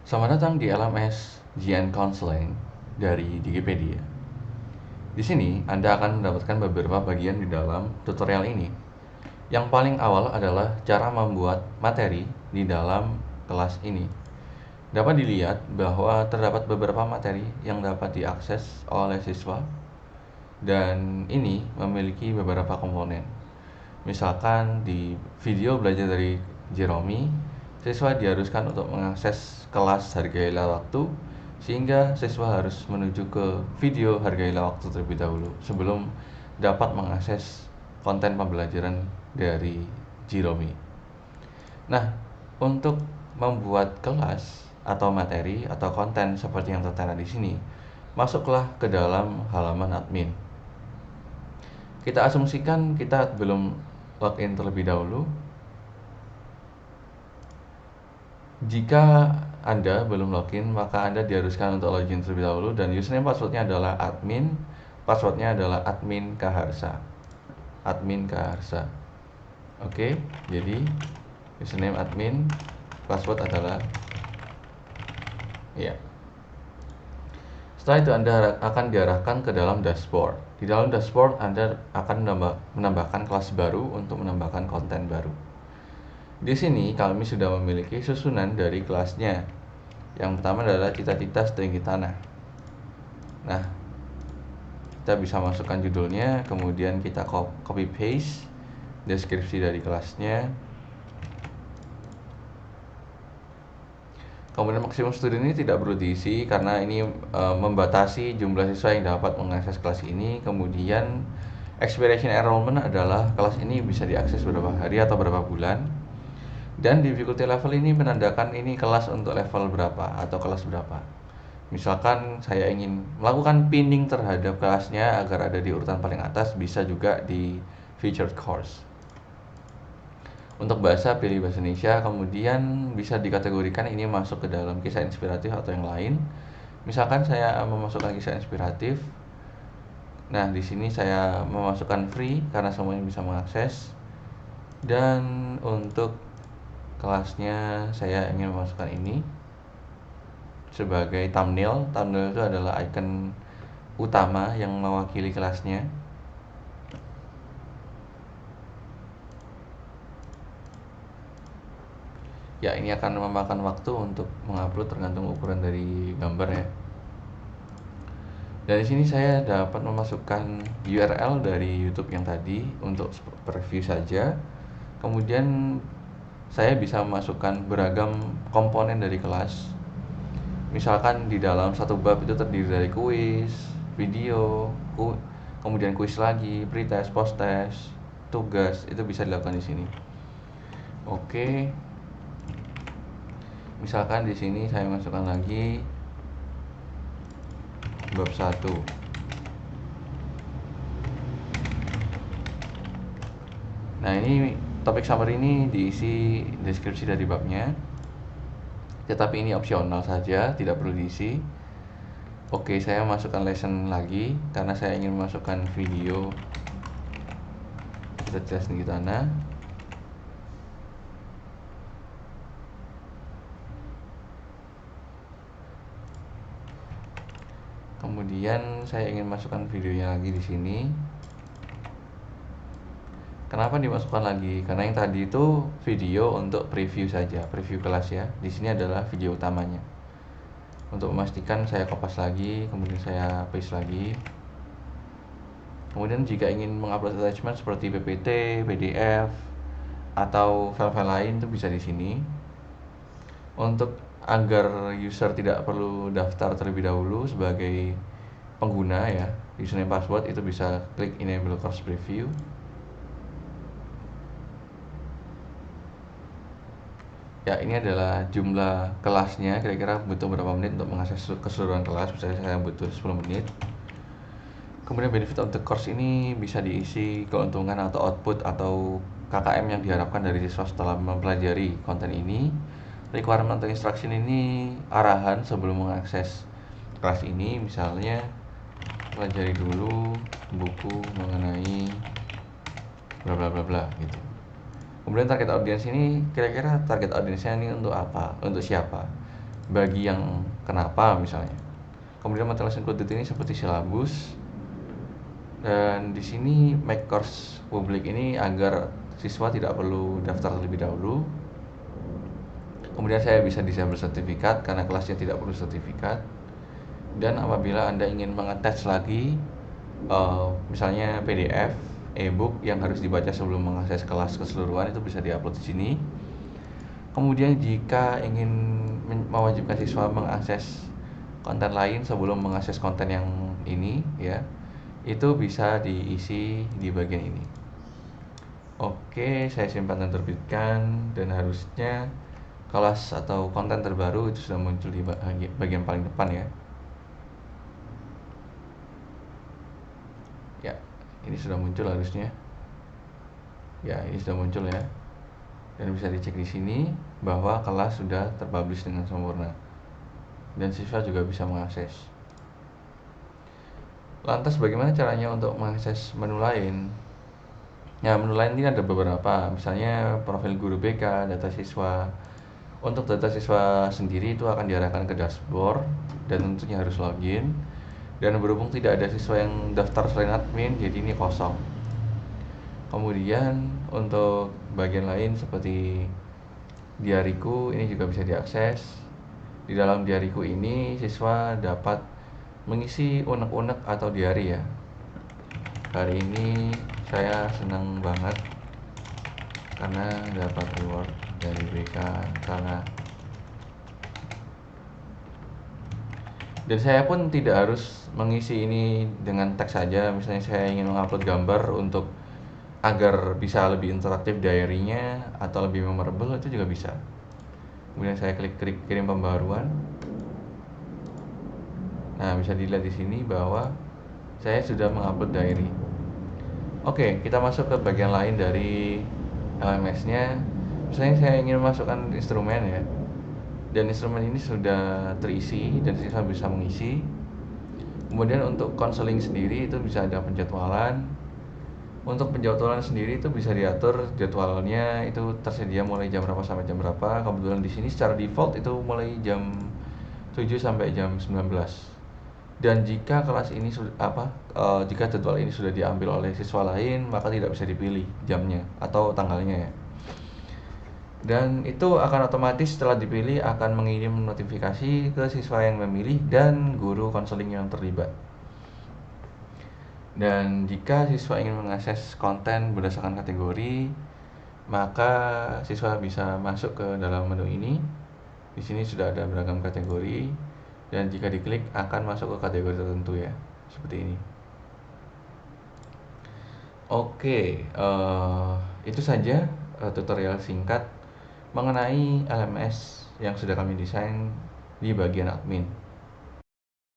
Selamat datang di LMS GN Counseling dari Digipedia. Di sini Anda akan mendapatkan beberapa bagian di dalam tutorial ini. Yang paling awal adalah cara membuat materi di dalam kelas ini. Dapat dilihat bahwa terdapat beberapa materi yang dapat diakses oleh siswa dan ini memiliki beberapa komponen. Misalkan di video belajar dari Jeromi, siswa diharuskan untuk mengakses kelas Hargailah Waktu, sehingga siswa harus menuju ke video Hargailah Waktu terlebih dahulu sebelum dapat mengakses konten pembelajaran dari Jeromi. Nah, untuk membuat kelas atau materi atau konten seperti yang tertera di sini, masuklah ke dalam halaman admin. Kita asumsikan kita belum login terlebih dahulu. Jika Anda belum login, maka Anda diharuskan untuk login terlebih dahulu dan username passwordnya adalah admin, passwordnya adalah admin Kaharsa. Admin Kaharsa. Oke, jadi username admin, password adalah ya. Setelah itu Anda akan diarahkan ke dalam dashboard. Di dalam dashboard Anda akan menambahkan kelas baru untuk menambahkan konten baru. Di sini kami sudah memiliki susunan dari kelasnya. Yang pertama adalah cita-cita setinggi tanah. Nah, kita bisa masukkan judulnya, kemudian kita copy paste deskripsi dari kelasnya. Kemudian maksimum student ini tidak perlu diisi karena ini membatasi jumlah siswa yang dapat mengakses kelas ini. Kemudian expiration enrollment adalah kelas ini bisa diakses beberapa hari atau beberapa bulan. Dan difficulty level ini menandakan ini kelas untuk level berapa atau kelas berapa. Misalkan saya ingin melakukan pinning terhadap kelasnya agar ada di urutan paling atas, bisa juga di featured course. Untuk bahasa, pilih bahasa Indonesia, kemudian bisa dikategorikan ini masuk ke dalam kisah inspiratif atau yang lain. Misalkan saya memasukkan kisah inspiratif. Nah, di sini saya memasukkan free karena semuanya bisa mengakses. Dan untuk kelasnya saya ingin memasukkan ini sebagai thumbnail. Thumbnail itu adalah icon utama yang mewakili kelasnya. Ya, ini akan memakan waktu untuk mengupload tergantung ukuran dari gambar ya. Dari sini saya dapat memasukkan URL dari YouTube yang tadi untuk preview saja. Kemudian saya bisa memasukkan beragam komponen dari kelas. Misalkan di dalam satu bab itu terdiri dari kuis, video, kemudian kuis lagi, pretest, post-test, tugas, itu bisa dilakukan di sini. Oke. Misalkan di sini saya masukkan lagi bab 1. Nah, ini topik summary ini diisi deskripsi dari babnya. Tetapi ini opsional saja, tidak perlu diisi. Oke, saya masukkan lesson lagi karena saya ingin memasukkan video kita tes di tanah. Kemudian saya ingin masukkan videonya lagi di sini. Kenapa dimasukkan lagi? Karena yang tadi itu video untuk preview saja, preview kelas ya. Di sini adalah video utamanya. Untuk memastikan saya kopas lagi, kemudian saya paste lagi. Kemudian jika ingin mengupload attachment seperti PPT, PDF, atau file-file lain itu bisa di sini. Untuk agar user tidak perlu daftar terlebih dahulu sebagai pengguna ya, username password itu bisa klik enable course preview. Ya, ini adalah jumlah kelasnya, kira-kira butuh berapa menit untuk mengakses keseluruhan kelas. Misalnya saya butuh 10 menit. Kemudian benefit of the course ini bisa diisi keuntungan atau output atau KKM yang diharapkan dari siswa setelah mempelajari konten ini. Requirement atau instruction ini arahan sebelum mengakses kelas ini, misalnya pelajari dulu buku mengenai bla bla bla bla gitu. Kemudian target audience ini, kira-kira target audiensnya ini untuk apa? Untuk siapa? bagi yang kenapa misalnya. Kemudian material included ini seperti silabus, dan di sini make course publik ini agar siswa tidak perlu daftar terlebih dahulu. Kemudian saya bisa disable sertifikat karena kelasnya tidak perlu sertifikat. Dan apabila Anda ingin mengattach lagi misalnya PDF, e-book yang harus dibaca sebelum mengakses kelas keseluruhan, itu bisa diupload di sini. Kemudian jika ingin mewajibkan siswa mengakses konten lain sebelum mengakses konten yang ini ya, itu bisa diisi di bagian ini. Oke, saya simpan dan terbitkan, dan harusnya kelas atau konten terbaru itu sudah muncul di bagian paling depan ya. Ya, ini sudah muncul harusnya. Ya, ini sudah muncul ya. Dan bisa dicek di sini bahwa kelas sudah terpublish dengan sempurna. Dan siswa juga bisa mengakses. Lantas bagaimana caranya untuk mengakses menu lain? Ya, menu lain ini ada beberapa, misalnya profil guru BK, data siswa. Untuk data siswa sendiri itu akan diarahkan ke dashboard dan tentunya harus login. Dan berhubung tidak ada siswa yang daftar selain admin, jadi ini kosong. Kemudian untuk bagian lain seperti diariku, ini juga bisa diakses. Di dalam diariku ini siswa dapat mengisi unek-unek atau diari ya. Hari ini saya senang banget karena dapat reward dari BK karena, dan saya pun tidak harus mengisi ini dengan teks saja. Misalnya saya ingin mengupload gambar untuk agar bisa lebih interaktif diary-nya atau lebih memorable, itu juga bisa. Kemudian saya klik kirim pembaruan. Nah, bisa dilihat di sini bahwa saya sudah mengupload diary. Oke, kita masuk ke bagian lain dari LMS-nya. Misalnya saya ingin memasukkan instrumen ya, dan instrumen ini sudah terisi dan siswa bisa mengisi. Kemudian untuk konseling sendiri itu bisa ada penjadwalan. Untuk penjadwalan sendiri itu bisa diatur jadwalnya itu tersedia mulai jam berapa sampai jam berapa. Kebetulan di sini secara default itu mulai jam 7 sampai jam 19. Dan jika kelas ini jika jadwal ini sudah diambil oleh siswa lain, maka tidak bisa dipilih jamnya atau tanggalnya ya. Dan itu akan otomatis setelah dipilih akan mengirim notifikasi ke siswa yang memilih dan guru konseling yang terlibat. Dan jika siswa ingin mengakses konten berdasarkan kategori, maka siswa bisa masuk ke dalam menu ini. Di sini sudah ada beragam kategori, dan jika diklik akan masuk ke kategori tertentu ya, seperti ini. Oke, itu saja tutorial singkat mengenai LMS yang sudah kami desain di bagian admin.